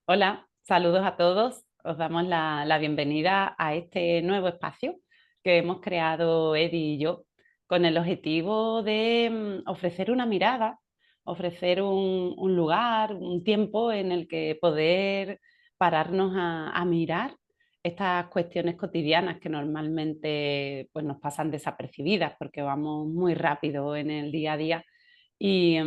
Hola, saludos a todos. Os damos la bienvenida a este nuevo espacio que hemos creado Edi y yo con el objetivo de ofrecer una mirada, ofrecer un lugar, un tiempo en el que poder pararnos a mirar estas cuestiones cotidianas que normalmente pues, nos pasan desapercibidas porque vamos muy rápido en el día a día y,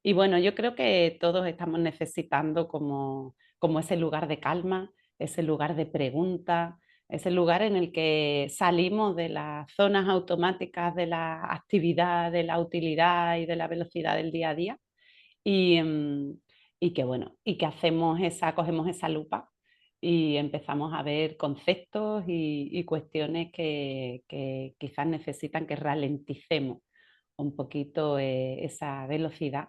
y bueno, yo creo que todos estamos necesitando como ese lugar de calma, ese lugar de pregunta, ese lugar en el que salimos de las zonas automáticas de la actividad, de la utilidad y de la velocidad del día a día y, y que bueno, y que cogemos esa lupa y empezamos a ver conceptos y cuestiones que quizás necesitan que ralenticemos un poquito esa velocidad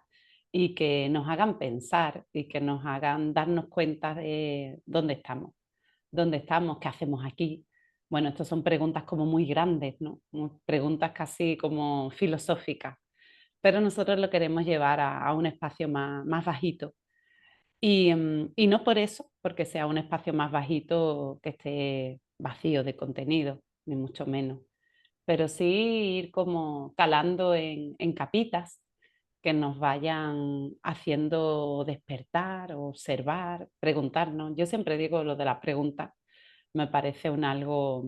y que nos hagan pensar y que nos hagan darnos cuenta de dónde estamos, qué hacemos aquí. Bueno, estas son preguntas como muy grandes, ¿no? Preguntas casi como filosóficas, pero nosotros lo queremos llevar a un espacio más bajito. Y no por eso, porque sea un espacio más bajito que esté vacío de contenido, ni mucho menos, pero sí ir como calando en capitas que nos vayan haciendo despertar, observar, preguntarnos. Yo siempre digo lo de las preguntas, me parece un algo,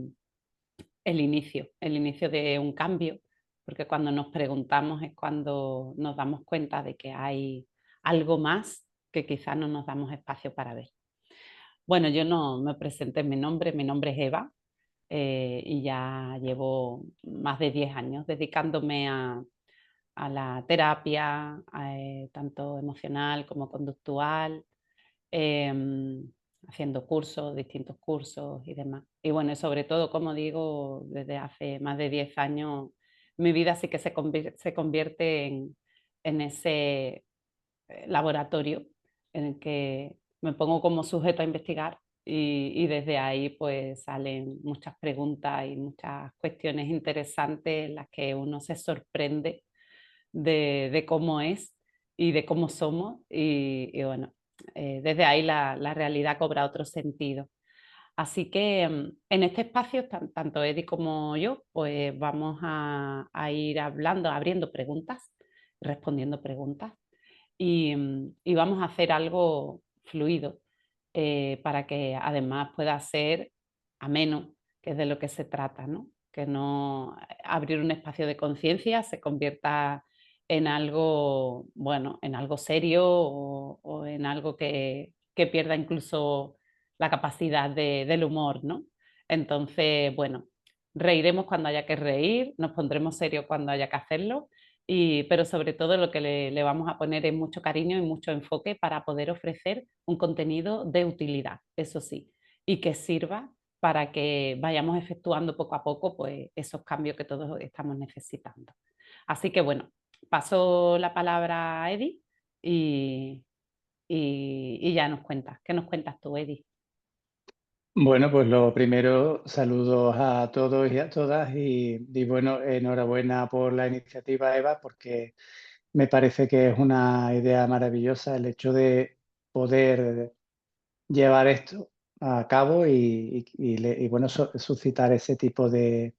el inicio de un cambio, porque cuando nos preguntamos es cuando nos damos cuenta de que hay algo más que quizás no nos damos espacio para ver. Bueno, yo no me presenté en mi nombre es Eva y ya llevo más de 10 años dedicándome a la terapia, tanto emocional como conductual, haciendo cursos, distintos cursos y demás. Y bueno, sobre todo, como digo, desde hace más de 10 años, mi vida sí que se convierte en ese laboratorio en el que me pongo como sujeto a investigar y desde ahí pues salen muchas preguntas y muchas cuestiones interesantes en las que uno se sorprende de cómo es y de cómo somos y bueno, desde ahí la realidad cobra otro sentido. Así que en este espacio, tanto Eddie como yo, pues vamos a ir hablando, abriendo preguntas, respondiendo preguntas y vamos a hacer algo fluido para que además pueda ser ameno, que es de lo que se trata, ¿no? Que no abrir un espacio de conciencia se convierta en algo, bueno, en algo serio o en algo que pierda incluso la capacidad del humor, ¿no? Entonces, bueno, reiremos cuando haya que reír, nos pondremos serios cuando haya que hacerlo pero sobre todo lo que le vamos a poner es mucho cariño y mucho enfoque para poder ofrecer un contenido de utilidad, eso sí, y que sirva para que vayamos efectuando poco a poco pues, esos cambios que todos estamos necesitando. Así que bueno, paso la palabra a Eddie y, y ya nos cuentas. ¿Qué nos cuentas tú, Eddie? Bueno, pues lo primero, saludos a todos y a todas y bueno, enhorabuena por la iniciativa, Eva, porque me parece que es una idea maravillosa el hecho de poder llevar esto a cabo y bueno, suscitar ese tipo de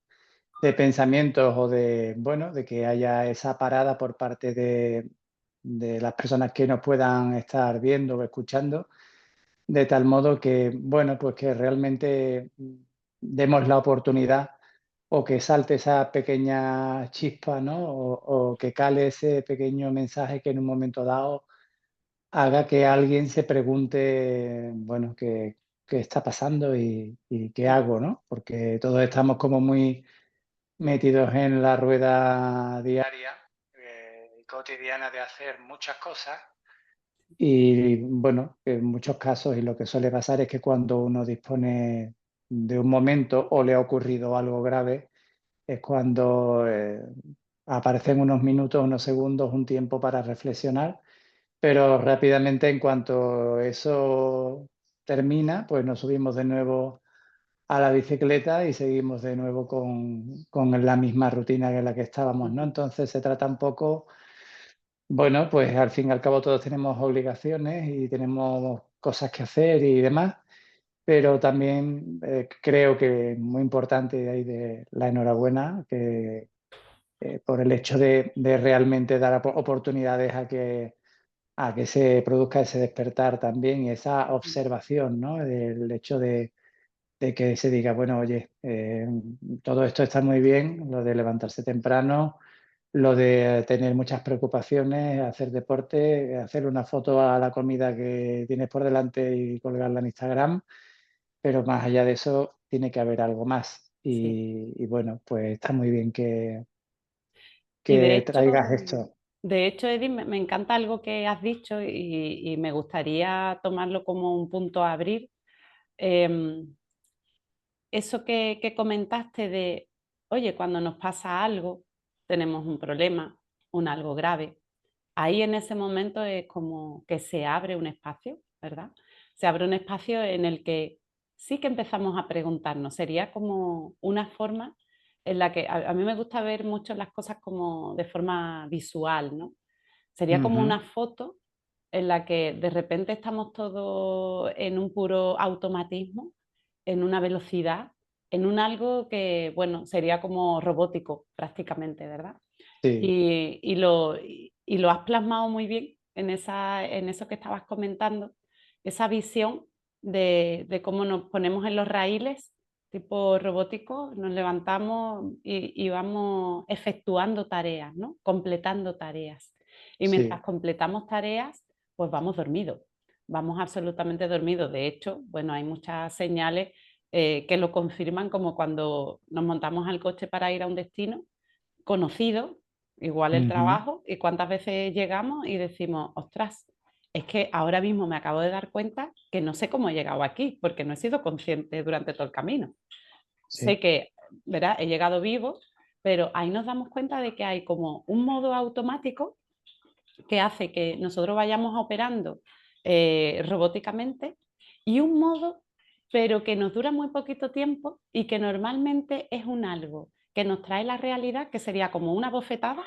pensamientos o de, bueno, de que haya esa parada por parte de las personas que nos puedan estar viendo o escuchando de tal modo que, bueno, pues que realmente demos la oportunidad o que salte esa pequeña chispa, ¿no? O que cale ese pequeño mensaje que en un momento dado haga que alguien se pregunte, bueno, qué está pasando y qué Sí, hago, ¿no? Porque todos estamos como muy metidos en la rueda diaria, cotidiana de hacer muchas cosas y bueno, en muchos casos, y lo que suele pasar es que cuando uno dispone de un momento o le ha ocurrido algo grave, es cuando aparecen unos minutos, unos segundos, un tiempo para reflexionar, pero rápidamente en cuanto eso termina, pues nos subimos de nuevo a la bicicleta y seguimos de nuevo con la misma rutina que la que estábamos, ¿no? ujú, Entonces se trata un poco bueno, pues al fin y al cabo todos tenemos obligaciones y tenemos cosas que hacer y demás, pero también creo que es muy importante de ahí de la enhorabuena que, por el hecho de realmente dar oportunidades a que se produzca ese despertar también y esa observación, ¿no? El hecho de que se diga, bueno, oye, todo esto está muy bien, lo de levantarse temprano, lo de tener muchas preocupaciones, hacer deporte, hacer una foto a la comida que tienes por delante y colgarla en Instagram, pero más allá de eso tiene que haber algo más. Sí. Y bueno, pues está muy bien Y que traigas esto. de hecho, Edith, me encanta algo que has dicho y me gustaría tomarlo como un punto a abrir. Em, Eso que comentaste de, oye, cuando nos pasa algo, tenemos un problema, un algo grave, ahí en ese momento es como que se abre un espacio, ¿verdad? Se abre un espacio en el que sí que empezamos a preguntarnos. Sería como una forma en la que a mí me gusta ver mucho las cosas como de forma visual, ¿no? Sería como Ujú, una foto en la que de repente estamos todos en un puro automatismo, en una velocidad, en un algo que, bueno, sería como robótico prácticamente, ¿verdad? sí, Y lo has plasmado muy bien en, en eso que estabas comentando, esa visión de cómo nos ponemos en los raíles, tipo robótico, nos levantamos y vamos efectuando tareas, ¿no? Completando tareas. Y mientras sí, completamos tareas, pues vamos dormidos, vamos absolutamente dormidos. De hecho, bueno, hay muchas señales que lo confirman, como cuando nos montamos al coche para ir a un destino conocido, igual el ujú, trabajo, y cuántas veces llegamos y decimos, ostras, es que ahora mismo me acabo de dar cuenta que no sé cómo he llegado aquí, porque no he sido consciente durante todo el camino. Sé sí, que, ¿verdad? He llegado vivo, pero ahí nos damos cuenta de que hay como un modo automático que hace que nosotros vayamos operando robóticamente y un modo, pero que nos dura muy poquito tiempo y que normalmente es un algo que nos trae la realidad, que sería como una bofetada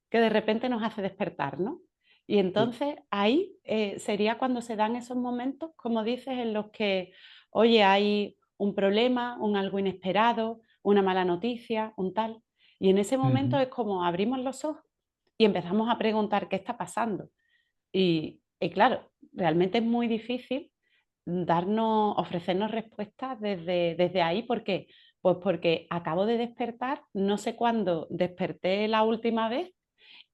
que de repente nos hace despertar, ¿no? Y sí, entonces ahí sería cuando se dan esos momentos, como dices, en los que, oye, hay un problema, un algo inesperado, una mala noticia, un tal. Y en ese momento ujú, es como abrimos los ojos y empezamos a preguntar qué está pasando. Y claro, realmente es muy difícil ofrecernos respuestas desde ahí. ¿Por qué? Pues porque acabo de despertar, no sé cuándo desperté la última vez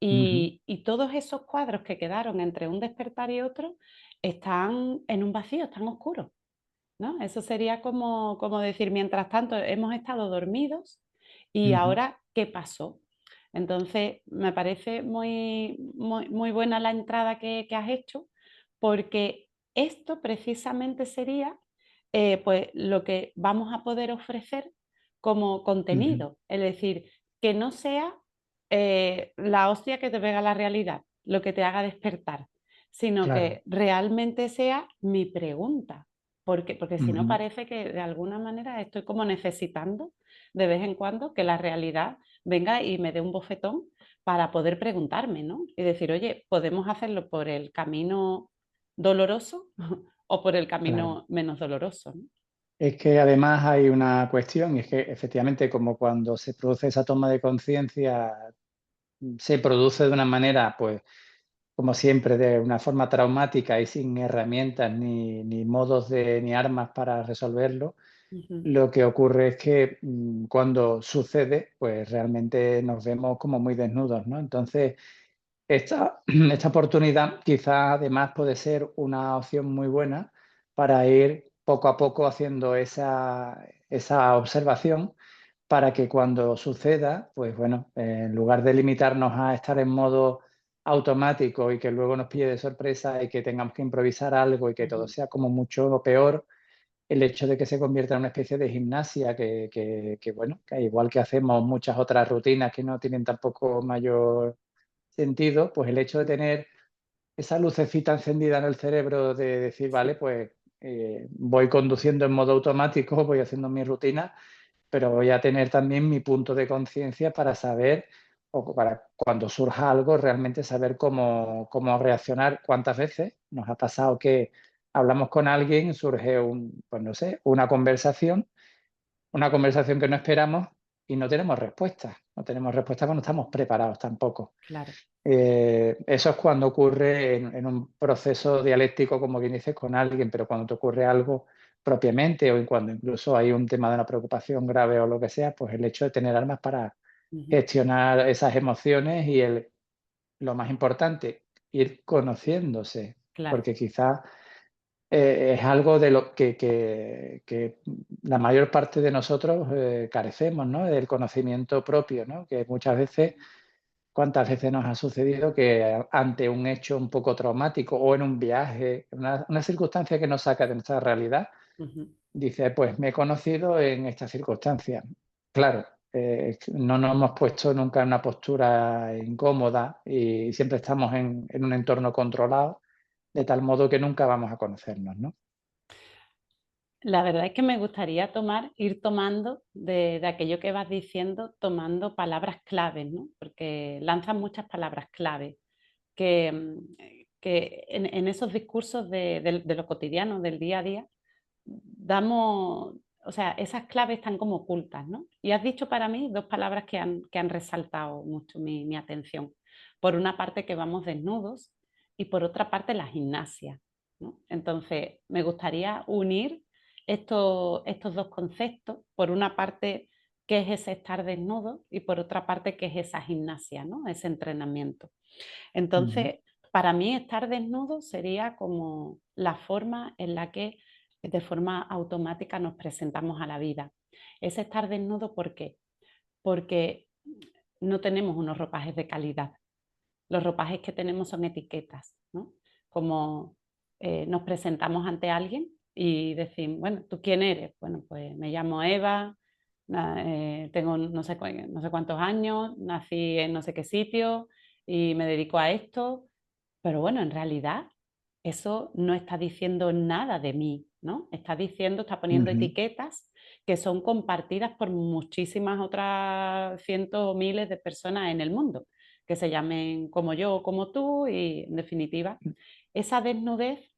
ujú, y todos esos cuadros que quedaron entre un despertar y otro están en un vacío, están oscuros, ¿no? Eso sería como decir, mientras tanto hemos estado dormidos y ujú, ahora, ¿qué pasó? Entonces, me parece muy buena la entrada que has hecho, porque esto precisamente sería pues, lo que vamos a poder ofrecer como ujú, contenido. Es decir, que no sea la hostia que te pega la realidad, lo que te haga despertar, sino claro, que realmente sea mi pregunta. Porque si no ujú. parece que de alguna manera estoy como necesitando de vez en cuando que la realidad venga y me dé un bofetón para poder preguntarme, ¿no? Y decir, oye, podemos hacerlo por el camino doloroso o por el Claro. camino menos doloroso, ¿no? Es que además hay una cuestión, y es que efectivamente como cuando se produce esa toma de conciencia, se produce de una manera, pues, como siempre, de una forma traumática y sin herramientas ni modos ni armas para resolverlo, Ujú, lo que ocurre es que cuando sucede, pues realmente nos vemos como muy desnudos, ¿no? Entonces, esta oportunidad quizás además puede ser una opción muy buena para ir poco a poco haciendo esa observación para que cuando suceda, pues bueno, en lugar de limitarnos a estar en modo automático y que luego nos pille de sorpresa y que tengamos que improvisar algo y que todo ujú, sea como mucho peor, el hecho de que se convierta en una especie de gimnasia que bueno, que igual que hacemos muchas otras rutinas que no tienen tampoco mayor sentido, pues el hecho de tener esa lucecita encendida en el cerebro de decir, vale, sí. pues voy conduciendo en modo automático, voy haciendo mi rutina, pero voy a tener también mi punto de conciencia para saber, o para cuando surja algo, realmente saber cómo reaccionar. ¿Cuántas veces nos ha pasado que hablamos con alguien, surge pues no sé, una conversación que no esperamos y no tenemos respuesta. No tenemos respuesta cuando estamos preparados tampoco. Claro. Eso es cuando ocurre en un proceso dialéctico, como bien dices, con alguien, pero cuando te ocurre algo propiamente o cuando incluso hay un tema de una preocupación grave o lo que sea, pues el hecho de tener armas para Ujú. gestionar esas emociones y lo más importante, ir conociéndose, Claro. porque quizás es algo de lo que la mayor parte de nosotros carecemos, ¿no? Del conocimiento propio, ¿no? Que muchas veces, ¿cuántas veces nos ha sucedido que ante un hecho un poco traumático o en un viaje, una circunstancia que nos saca de nuestra realidad, Ujú. dice, pues me he conocido en esta circunstancia? Claro, no nos hemos puesto nunca en una postura incómoda y siempre estamos en un entorno controlado, de tal modo que nunca vamos a conocernos, ¿no? La verdad es que me gustaría ir tomando de aquello que vas diciendo, tomando palabras claves, ¿no? Porque lanzan muchas palabras clave que, que en esos discursos de lo cotidiano, del día a día, damos, o sea, esas claves están como ocultas, ¿no? Y has dicho para mí dos palabras que han resaltado mucho mi atención. Por una parte que vamos desnudos y por otra parte la gimnasia, ¿no? Entonces, me gustaría unir estos dos conceptos. Por una parte, qué es ese estar desnudo y por otra parte, qué es esa gimnasia, ¿no? Ese entrenamiento. Ujú, Entonces, para mí estar desnudo sería como la forma en la que de forma automática nos presentamos a la vida. Es estar desnudo, ¿por qué? Porque no tenemos unos ropajes de calidad. Los ropajes que tenemos son etiquetas, ¿no? Como nos presentamos ante alguien y decimos, bueno, ¿tú quién eres? Bueno, pues me llamo Eva, tengo no sé cuántos años, nací en no sé qué sitio y me dedico a esto, pero bueno, en realidad eso no está diciendo nada de mí, ¿no? Está diciendo, está poniendo ujú, etiquetas que son compartidas por muchísimas otras cientos o miles de personas en el mundo, que se llamen como yo o como tú, y en definitiva, esa desnudez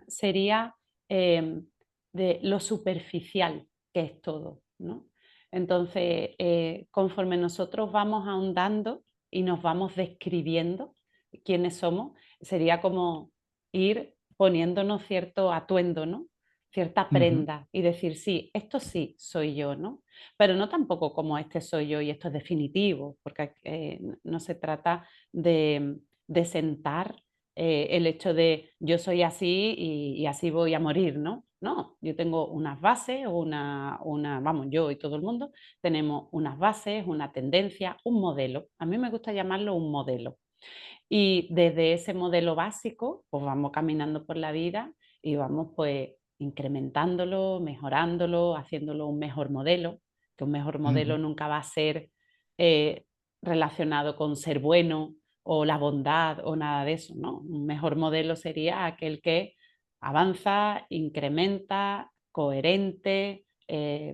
sería de lo superficial que es todo, ¿no? Entonces, conforme nosotros vamos ahondando y nos vamos describiendo quiénes somos, sería como ir poniéndonos cierto atuendo, ¿no? Cierta ujú. prenda y decir, sí soy yo, ¿no? Pero no tampoco como este soy yo y esto es definitivo, porque no se trata de sentar el hecho de yo soy así y así voy a morir, ¿no? No, yo tengo unas bases, vamos, yo y todo el mundo tenemos unas bases, una tendencia, un modelo. A mí me gusta llamarlo un modelo. Y desde ese modelo básico, pues vamos caminando por la vida y vamos pues incrementándolo, mejorándolo, haciéndolo un mejor modelo, que un mejor modelo Ujú, nunca va a ser eh, relacionado con ser bueno o la bondad o nada de eso, ¿no? Un mejor modelo sería aquel que avanza, incrementa, coherente,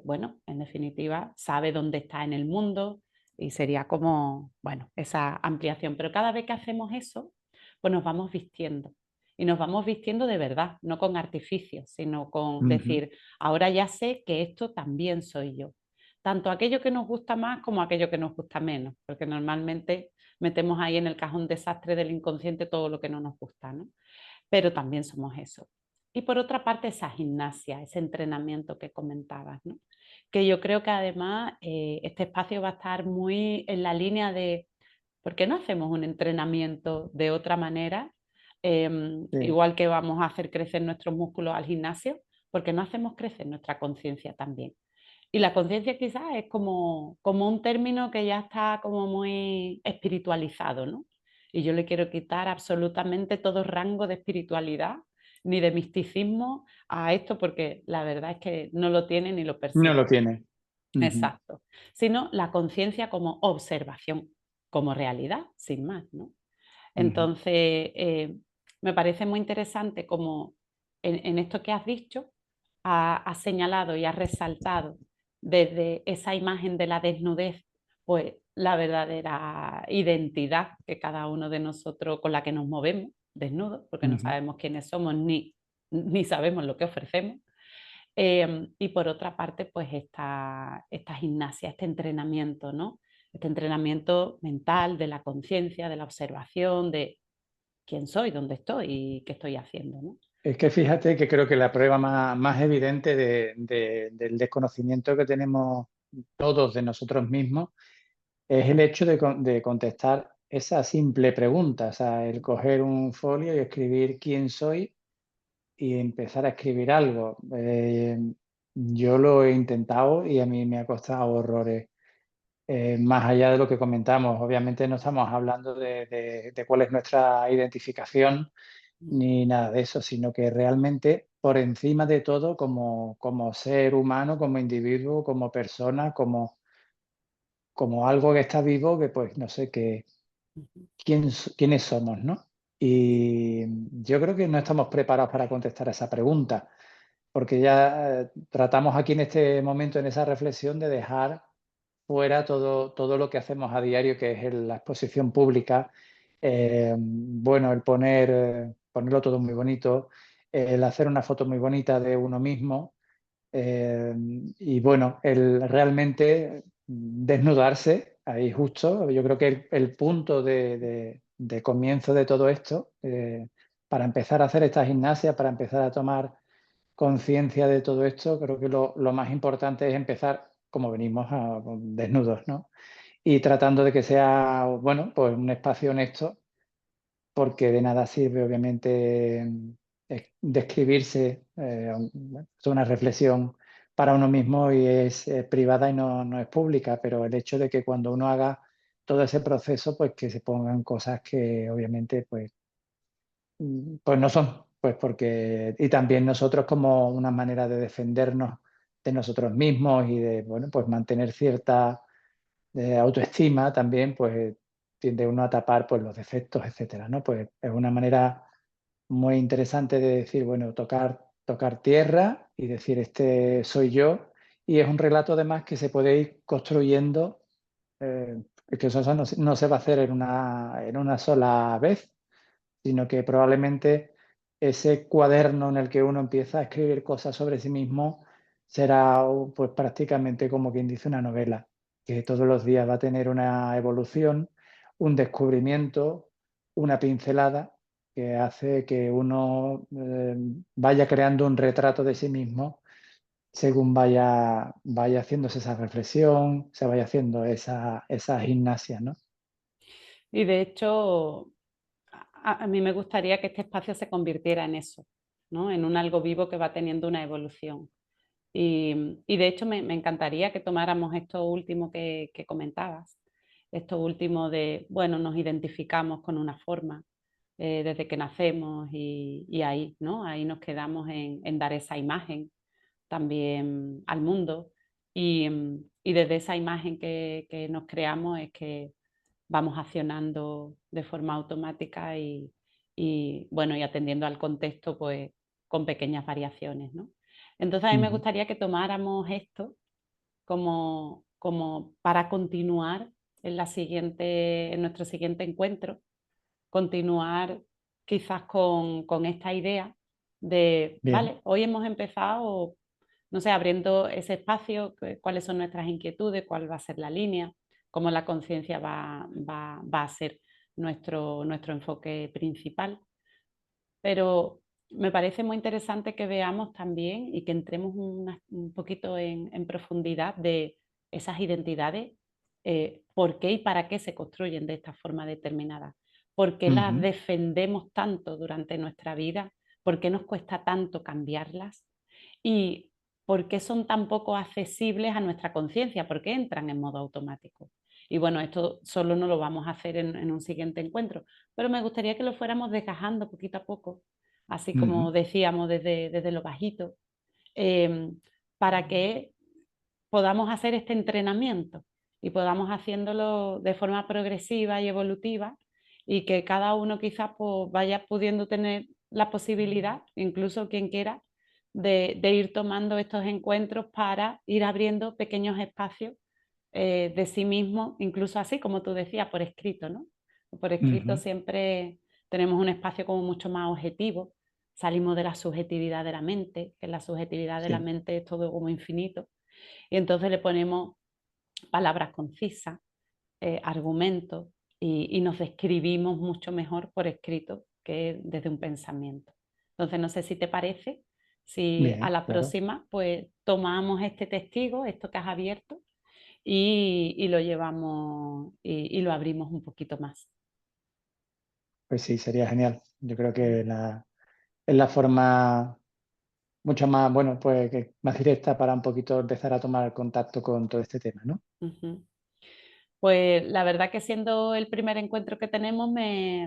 bueno, en definitiva, sabe dónde está en el mundo, y sería como, bueno, esa ampliación. Pero cada vez que hacemos eso, pues nos vamos vistiendo. Y nos vamos vistiendo de verdad, no con artificios, sino con ujú. decir, ahora ya sé que esto también soy yo. Tanto aquello que nos gusta más como aquello que nos gusta menos, porque normalmente metemos ahí en el cajón desastre del inconsciente todo lo que no nos gusta, ¿no? Pero también somos eso. Y por otra parte, esa gimnasia, ese entrenamiento que comentabas, ¿no? Que yo creo que además este espacio va a estar muy en la línea de, ¿por qué no hacemos un entrenamiento de otra manera? Sí. Igual que vamos a hacer crecer nuestros músculos al gimnasio, ¿por qué no hacemos crecer nuestra conciencia también? Y la conciencia quizás es como un término que ya está como muy espiritualizado, ¿no? Y yo le quiero quitar absolutamente todo rango de espiritualidad ni de misticismo a esto porque la verdad es que no lo tiene ni lo No lo persigue. tiene. Ujú, Exacto. Sino la conciencia como observación, como realidad, sin más, ¿no? ujú, Entonces, me parece muy interesante como en esto que has dicho, has señalado y has resaltado desde esa imagen de la desnudez, pues la verdadera identidad que cada uno de nosotros con la que nos movemos, desnudos, porque no ujú. sabemos quiénes somos ni ni sabemos lo que ofrecemos. Y por otra parte, pues esta gimnasia, este entrenamiento, ¿no? Este entrenamiento mental de la conciencia, de la observación, de quién soy, dónde estoy y qué estoy haciendo, ¿no? Es que fíjate que creo que la prueba más evidente del desconocimiento que tenemos todos de nosotros mismos es el hecho de contestar esa simple pregunta, o sea, el coger un folio y escribir quién soy y empezar a escribir algo. Yo lo he intentado y a mí me ha costado horrores. Más allá de lo que comentamos, obviamente no estamos hablando de cuál es nuestra identificación ni nada de eso, sino que realmente por encima de todo, como ser humano, como individuo, como persona, como algo que está vivo, que pues no sé, que quiénes somos, ¿no? Y yo creo que no estamos preparados para contestar a esa pregunta, porque ya tratamos aquí en este momento, en esa reflexión, de dejar fuera todo lo que hacemos a diario, que es la exposición pública, bueno, el ponerlo todo muy bonito, el hacer una foto muy bonita de uno mismo, y bueno, el realmente desnudarse, ahí justo, yo creo que el punto de comienzo de todo esto, para empezar a hacer esta gimnasia, para empezar a tomar conciencia de todo esto, creo que lo más importante es empezar como venimos, desnudos, ¿no? Y tratando de que sea, bueno, pues un espacio honesto, porque de nada sirve, obviamente, describirse, bueno, es una reflexión para uno mismo y es privada y no es pública, pero el hecho de que cuando uno haga todo ese proceso, pues que se pongan cosas que obviamente, pues no son, pues porque y también nosotros como una manera de defendernos de nosotros mismos y de, bueno, pues mantener cierta, autoestima también, pues tiende uno a tapar, pues los defectos, etcétera, ¿no? Pues es una manera muy interesante de decir, bueno, tocar tierra y decir: "Este soy yo", y es un relato además que se puede ir construyendo, que eso no se va a hacer en una sola vez, sino que probablemente ese cuaderno en el que uno empieza a escribir cosas sobre sí mismo será, pues prácticamente como quien dice una novela, que todos los días va a tener una evolución, un descubrimiento, una pincelada que hace que uno vaya creando un retrato de sí mismo según vaya haciéndose esa reflexión, se vaya haciendo esa gimnasia, ¿no? Y de hecho, a mí me gustaría que este espacio se convirtiera en eso, ¿no? En un algo vivo que va teniendo una evolución. Y de hecho me encantaría que tomáramos esto último que comentabas, esto último de, bueno, nos identificamos con una forma desde que nacemos y ahí, ¿no? Ahí nos quedamos en dar esa imagen también al mundo y desde esa imagen que nos creamos es que vamos accionando de forma automática bueno, y atendiendo al contexto pues con pequeñas variaciones, ¿no? Entonces a mí me Ujú. gustaría que tomáramos esto como para continuar en nuestro siguiente encuentro, continuar quizás con esta idea de, Bien. vale, hoy hemos empezado, no sé, abriendo ese espacio, cuáles son nuestras inquietudes, cuál va a ser la línea, cómo la conciencia va a ser nuestro enfoque principal. Pero me parece muy interesante que veamos también y que entremos un poquito en profundidad de esas identidades, por qué y para qué se construyen de esta forma determinada, por qué las Ujú. defendemos tanto durante nuestra vida, por qué nos cuesta tanto cambiarlas y por qué son tan poco accesibles a nuestra conciencia, por qué entran en modo automático. Y bueno, esto solo no lo vamos a hacer en un siguiente encuentro, pero me gustaría que lo fuéramos desgajando poquito a poco, así Ujú. como decíamos desde lo bajito, em, para que podamos hacer este entrenamiento y podamos haciéndolo de forma progresiva y evolutiva y que cada uno quizás pues, vaya pudiendo tener la posibilidad, incluso quien quiera, de ir tomando estos encuentros para ir abriendo pequeños espacios de sí mismo, incluso así como tú decías, por escrito, ¿no? Por escrito Ujú. siempre tenemos un espacio como mucho más objetivo, salimos de la subjetividad de la mente, que la subjetividad de la sí, mente es todo como infinito, y entonces le ponemos palabras concisas, argumentos, y nos describimos mucho mejor por escrito que desde un pensamiento. Entonces, no sé si te parece, si a bien, la claro. próxima pues tomamos este testigo, esto que has abierto, y lo llevamos y lo abrimos un poquito más. Pues sí, sería genial. Yo creo que es la forma mucho más, bueno, pues más directa para un poquito empezar a tomar contacto con todo este tema, ¿no? Ujú. Pues la verdad que siendo el primer encuentro que tenemos,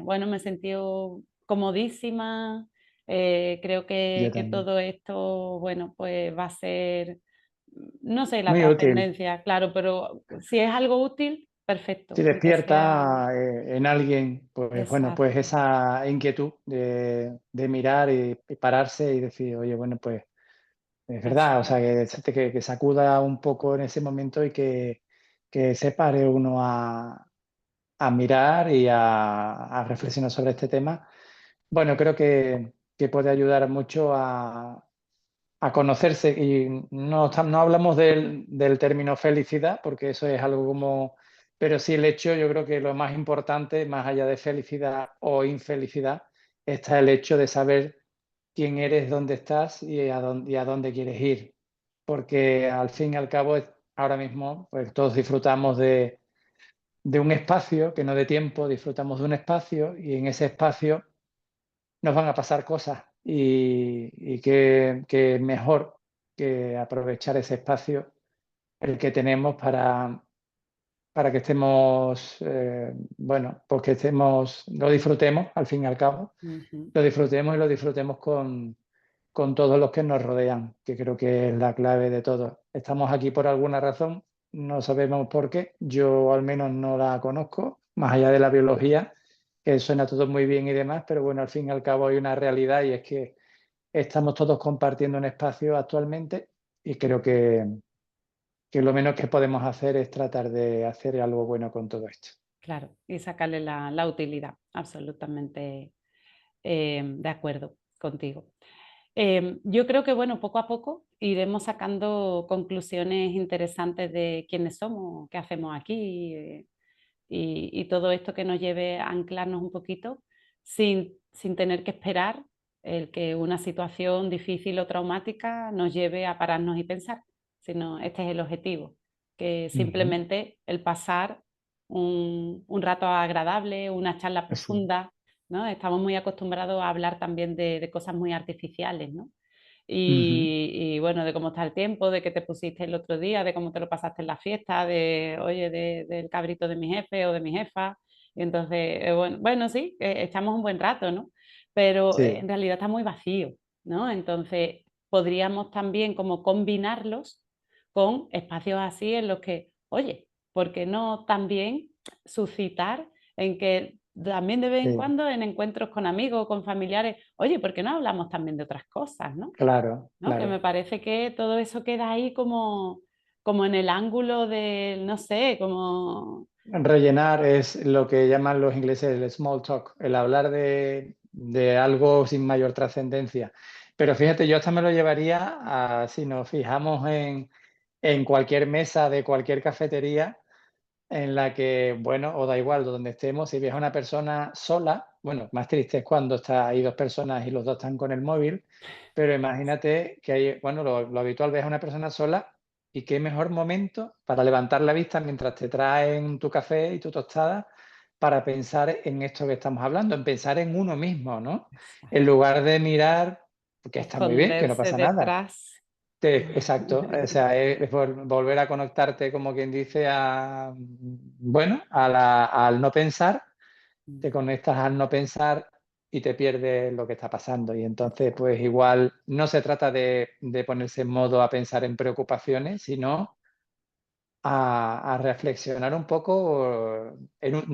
bueno, me he sentido comodísima. Creo Yo que también. todo esto, bueno, pues va a ser, no sé la Muy útil. trascendencia, claro, pero si es algo útil, Si perfecto, aunque sea despierta en alguien, pues bueno, pues exacto, esa inquietud de mirar y pararse y decir, oye, bueno, pues es eso verdad, o es, sea, que sacuda un poco en ese momento y que se pare uno a mirar y a reflexionar sobre este tema. Bueno, creo que puede ayudar mucho a conocerse y no hablamos del término felicidad, porque eso es algo como, pero sí el hecho, yo creo que lo más importante, más allá de felicidad o infelicidad, está el hecho de saber quién eres, dónde estás y a dónde quieres ir. Porque al fin y al cabo, ahora mismo, pues todos disfrutamos de un espacio, que no de tiempo, disfrutamos de un espacio y en ese espacio nos van a pasar cosas y que mejor que aprovechar ese espacio, el que tenemos para que estemos, bueno, pues que estemos, lo disfrutemos al fin y al cabo, ujú, lo disfrutemos y lo disfrutemos con todos los que nos rodean, que creo que es la clave de todo. Estamos aquí por alguna razón, no sabemos por qué, yo al menos no la conozco, más allá de la biología, que suena todo muy bien y demás, pero bueno, al fin y al cabo hay una realidad y es que estamos todos compartiendo un espacio actualmente y creo que lo menos que podemos hacer es tratar de hacer algo bueno con todo esto. claro, y sacarle la utilidad, absolutamente de acuerdo contigo. Yo creo que, bueno, poco a poco iremos sacando conclusiones interesantes de quiénes somos, qué hacemos aquí, y todo esto que nos lleve a anclarnos un poquito sin tener que esperar el que una situación difícil o traumática nos lleve a pararnos y pensar, sino este es el objetivo, que Ujú. simplemente el pasar un rato agradable, una charla Sí. profunda, ¿no? Estamos muy acostumbrados a hablar también de cosas muy artificiales, ¿no? Ujú. Y bueno, de cómo está el tiempo, de qué te pusiste el otro día, de cómo te lo pasaste en la fiesta, de, oye, del cabrito de mi jefe o de mi jefa. Y entonces, bueno, sí, echamos un buen rato, ¿no? Pero Sí, en realidad está muy vacío, ¿no? Entonces, podríamos también como combinarlos con espacios así en los que, oye, ¿por qué no también suscitar en que también de vez en sí, cuando en encuentros con amigos, con familiares, oye, ¿por qué no hablamos también de otras cosas, no? claro, ¿No? Que me claro. parece que todo eso queda ahí como en el ángulo del, no sé, como... Rellenar es lo que llaman los ingleses el small talk, el hablar de algo sin mayor trascendencia. Pero fíjate, yo hasta me lo llevaría a, si nos fijamos en cualquier mesa de cualquier cafetería, en la que, bueno, o da igual donde estemos, si ves a una persona sola, bueno, más triste es cuando está ahí dos personas y los dos están con el móvil, pero imagínate que hay, bueno, lo habitual ves a una persona sola y qué mejor momento para levantar la vista mientras te traen tu café y tu tostada para pensar en esto que estamos hablando, en pensar en uno mismo, ¿no? En Exacto. lugar de mirar, que está muy bien, que no Esconderse pasa nada, detrás. exacto, o sea, es volver a conectarte, como quien dice, a, bueno, al no pensar, te conectas al no pensar y te pierdes lo que está pasando. Y entonces, pues igual no se trata de ponerse en modo a pensar en preocupaciones, sino a reflexionar un poco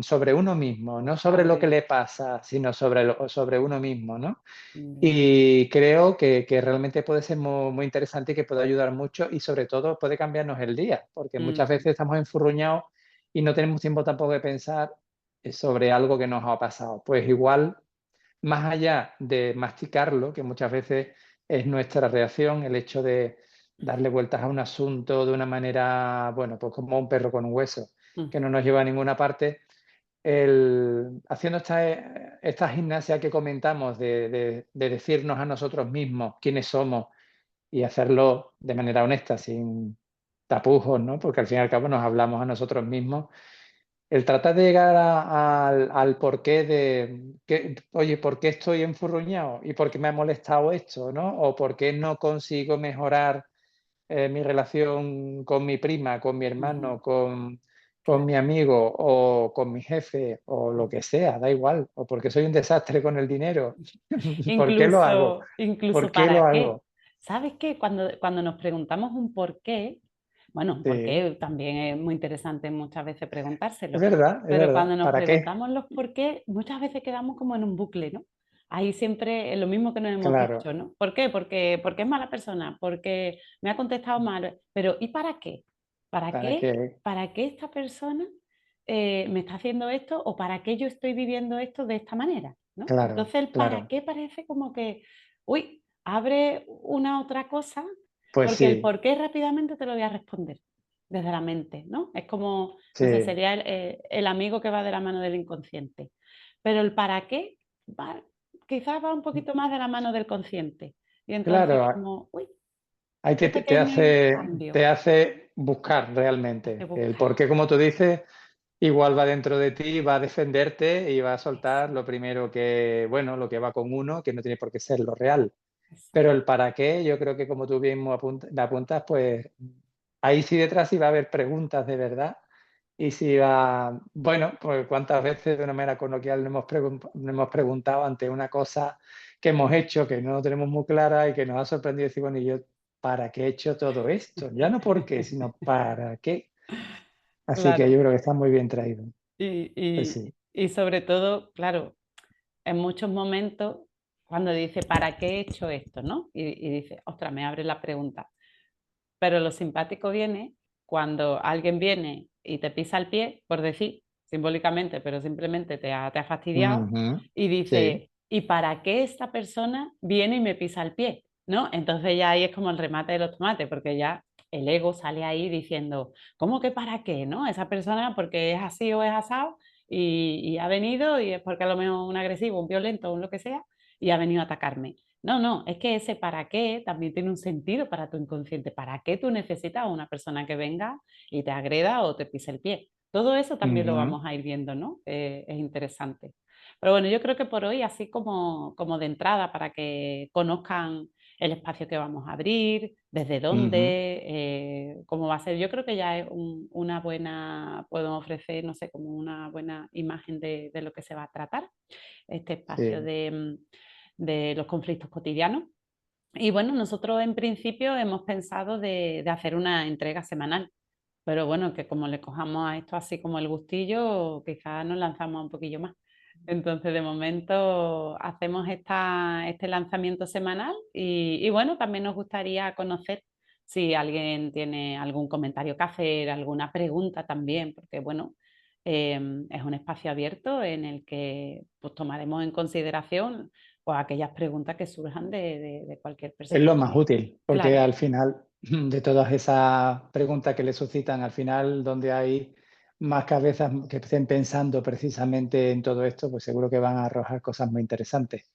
sobre uno mismo, no sobre lo que Abrir. le pasa, sino sobre uno mismo, ¿no? Ya. Y creo que realmente puede ser muy interesante y que puede ayudar mucho y sobre todo puede cambiarnos el día, porque muchas Ujú. veces estamos enfurruñados y no tenemos tiempo tampoco de pensar sobre algo que nos ha pasado. Pues igual más allá de masticarlo, que muchas veces es nuestra reacción, el hecho de darle vueltas a un asunto de una manera, bueno, pues como un perro con un hueso, Mm, que no nos lleva a ninguna parte, haciendo esta gimnasia que comentamos de decirnos a nosotros mismos quiénes somos y hacerlo de manera honesta, sin tapujos, ¿no? Porque al fin y al cabo nos hablamos a nosotros mismos. El tratar de llegar al porqué de, oye, ¿por qué estoy enfurruñado? ¿Y por qué me ha molestado esto? ¿No? ¿O por qué no consigo mejorar mi relación con mi prima, con mi ujú, hermano, con claro. mi amigo o con mi jefe o lo Mm. que sea, da igual? ¿O porque soy un desastre con el dinero? ¿Por qué lo hago? Incluso ¿Por qué lo para qué. hago? ¿Sabes qué? Cuando nos preguntamos un por qué, bueno, un por Sí, qué también es muy interesante muchas veces es preguntárselo, verdad, es pero verdad. cuando nos ¿Para qué? preguntamos los por qué, muchas veces quedamos como en un bucle, ¿no? Ahí siempre es lo mismo que nos hemos Claro, dicho, ¿no? ¿Por qué? Porque es mala persona, porque me ha contestado mal, pero ¿y para qué? ¿Para ¿para qué? qué? ¿Para qué esta persona me está haciendo esto o para qué yo estoy viviendo esto de esta manera? ¿No? Claro, Entonces el para claro. qué parece como que, uy, abre una otra cosa, Pues porque el sí, por qué rápidamente te lo voy a responder desde la mente, ¿no? Es como, no sé, sí, sería el amigo que va de la mano del inconsciente. Pero el para qué va, quizás va un poquito más de la mano del consciente. Y entonces claro. como, uy, Ahí qué pequeño te cambio hace buscar hace realmente. El buscar. por qué, como tú dices, igual va dentro de ti, va a defenderte y va a soltar Eso, lo primero que, bueno, lo que va con uno, que no tiene por qué ser lo real. Pero exacto. el para qué, yo creo que como tú mismo me apuntas, pues ahí sí detrás sí va a haber preguntas de verdad. Y si va, bueno, pues cuántas veces de una manera coloquial nos hemos preguntado ante una cosa que hemos hecho que no tenemos muy clara y que nos ha sorprendido y decir, bueno, ¿y yo para qué he hecho todo esto? Ya no por qué, sino para qué. Así que Claro. yo creo que está muy bien traído. Y, Pues y, sí. y sobre todo, claro, en muchos momentos, cuando dice, ¿para qué he hecho esto? ¿No? Y dice, ostras, me abre la pregunta. Pero lo simpático viene cuando alguien viene y te pisa el pie, por decir, simbólicamente, pero simplemente te ha fastidiado, Ujú. y Sí. dice, ¿y para qué esta persona viene y me pisa el pie? ¿No? Entonces ya ahí es como el remate de los tomates, porque ya el ego sale ahí diciendo, ¿cómo que para qué? ¿No? Esa persona porque es así o es asado y ha venido y es porque a lo mejor un agresivo, un violento, un lo que sea, y ha venido a atacarme. No, no, es que ese para qué también tiene un sentido para tu inconsciente. ¿Para qué tú necesitas a una persona que venga y te agreda o te pise el pie? Todo eso también lo Ujú. vamos a ir viendo, ¿no? Es interesante. Pero bueno, yo creo que por hoy, así como de entrada, para que conozcan el espacio que vamos a abrir, desde Ujú. dónde, cómo va a ser, yo creo que ya es una buena, podemos ofrecer, no sé, como una buena imagen de lo que se va a tratar, este espacio Sí. de los conflictos cotidianos. Y bueno, nosotros en principio hemos pensado de hacer una entrega semanal, pero bueno, que como le cojamos a esto así como el gustillo, quizás nos lanzamos un poquillo más. Entonces, de momento hacemos este lanzamiento semanal y bueno, también nos gustaría conocer si alguien tiene algún comentario que hacer, alguna pregunta también, porque bueno, es un espacio abierto en el que pues, tomaremos en consideración pues, aquellas preguntas que surjan de cualquier Es persona. lo más útil, porque Claro, al final de todas esas preguntas que le suscitan, al final donde hay más cabezas que estén pensando precisamente en todo esto, pues seguro que van a arrojar cosas muy interesantes.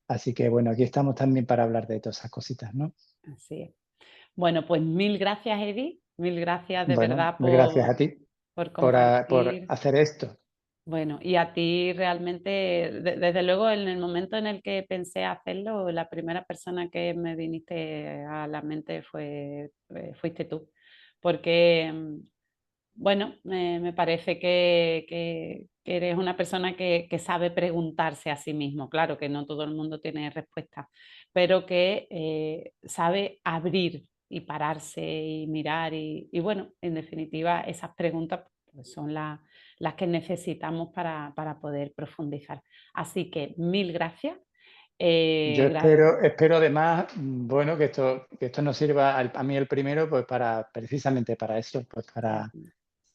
Así que bueno, aquí estamos también para hablar de todas esas cositas, ¿no? así es. Bueno, pues mil gracias, Eddie. Mil gracias de Bueno, verdad muy gracias a ti por por compartir. hacer esto. Bueno, y a ti realmente, desde luego, en el momento en el que pensé hacerlo, la primera persona que me viniste a la mente fuiste tú. Porque, bueno, me parece que eres una persona que sabe preguntarse a sí mismo. Claro que no todo el mundo tiene respuesta, pero que sabe abrir y pararse y mirar. Y bueno, en definitiva, esas preguntas pues, son las que necesitamos para poder profundizar. Así que mil gracias. Yo espero además, bueno, que esto nos sirva a mí el primero, pues para precisamente para eso, pues para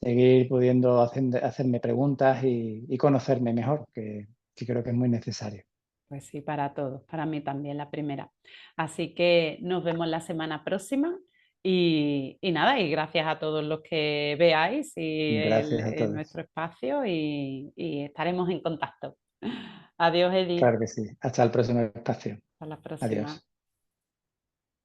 seguir pudiendo hacerme preguntas y conocerme mejor, que creo que es muy necesario. Pues sí, para todos, para mí también la primera. Así que nos vemos la semana próxima y nada, y gracias a todos los que veáis Gracias a en todos. nuestro espacio y estaremos en contacto. Adiós, Eddie. Claro que sí. Hasta el próximo espacio. Hasta la próxima. Adiós.